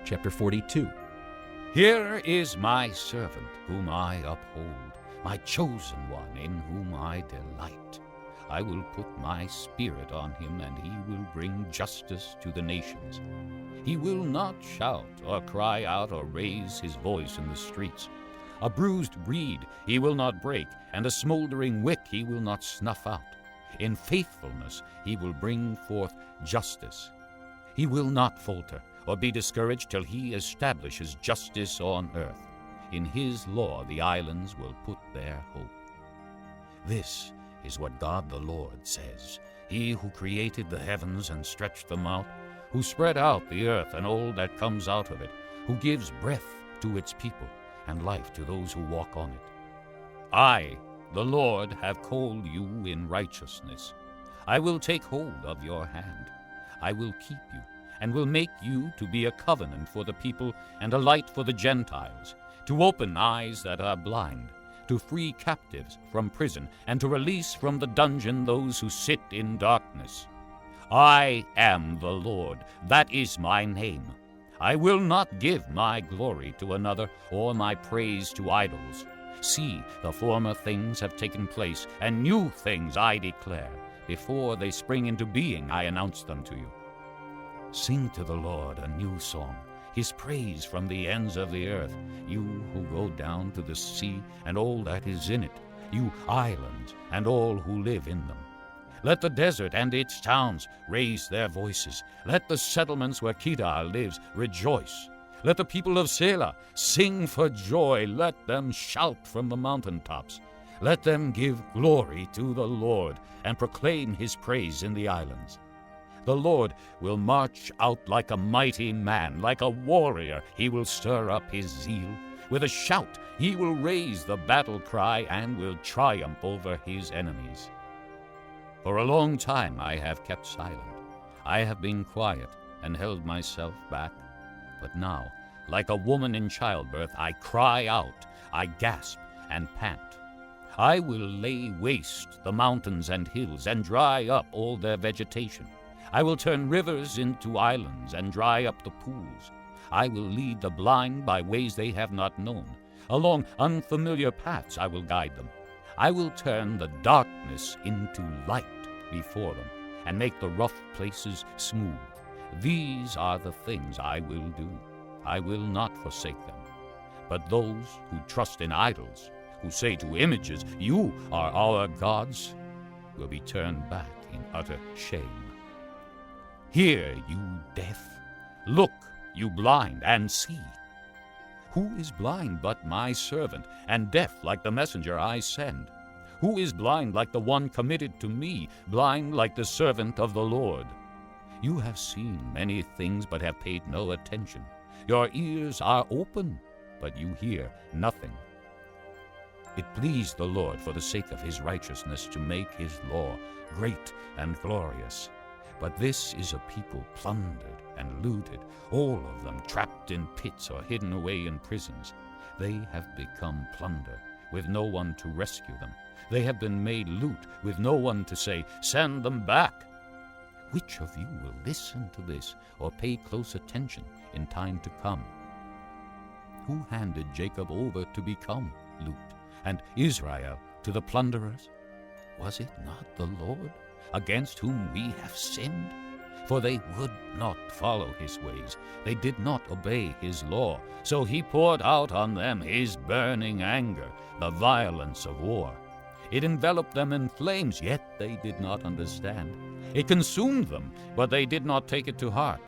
chapter 42. Here is my servant whom I uphold, my chosen one in whom I delight. I will put my spirit on him, and he will bring justice to the nations. He will not shout or cry out or raise his voice in the streets. A bruised reed he will not break, and a smoldering wick he will not snuff out. In faithfulness he will bring forth justice. He will not falter or be discouraged till he establishes justice on earth. In his law the islands will put their hope. This is what God the Lord says, he who created the heavens and stretched them out, who spread out the earth and all that comes out of it, who gives breath to its people and life to those who walk on it. I, the Lord, have called you in righteousness. I will take hold of your hand. I will keep you, and will make you to be a covenant for the people and a light for the Gentiles, to open eyes that are blind, to free captives from prison, and to release from the dungeon those who sit in darkness. I am the Lord, that is my name. I will not give my glory to another, or my praise to idols. See, the former things have taken place, and new things I declare. Before they spring into being, I announce them to you. Sing to the Lord a new song, his praise from the ends of the earth, you who go down to the sea and all that is in it, you islands and all who live in them. Let the desert and its towns raise their voices. Let the settlements where Kedar lives rejoice. Let the people of Selah sing for joy. Let them shout from the mountaintops. Let them give glory to the Lord and proclaim his praise in the islands. The Lord will march out like a mighty man, like a warrior. He will stir up his zeal. With a shout, he will raise the battle cry and will triumph over his enemies. For a long time I have kept silent. I have been quiet and held myself back. But now, like a woman in childbirth, I cry out, I gasp and pant. I will lay waste the mountains and hills and dry up all their vegetation. I will turn rivers into islands and dry up the pools. I will lead the blind by ways they have not known. Along unfamiliar paths I will guide them. I will turn the darkness into light before them and make the rough places smooth. These are the things I will do. I will not forsake them. But those who trust in idols, who say to images, "You are our gods," will be turned back in utter shame. Hear, you deaf. Look, you blind, and see. Who is blind but my servant, and deaf like the messenger I send? Who is blind like the one committed to me, blind like the servant of the Lord? You have seen many things but have paid no attention. Your ears are open, but you hear nothing. It pleased the Lord for the sake of his righteousness to make his law great and glorious. But this is a people plundered and looted, all of them trapped in pits or hidden away in prisons. They have become plunder, with no one to rescue them. They have been made loot, with no one to say, "Send them back." Which of you will listen to this or pay close attention in time to come? Who handed Jacob over to become loot, and Israel to the plunderers? Was it not the Lord, against whom we have sinned? For they would not follow his ways. They did not obey his law. So he poured out on them his burning anger, the violence of war. It enveloped them in flames, yet they did not understand. It consumed them, but they did not take it to heart.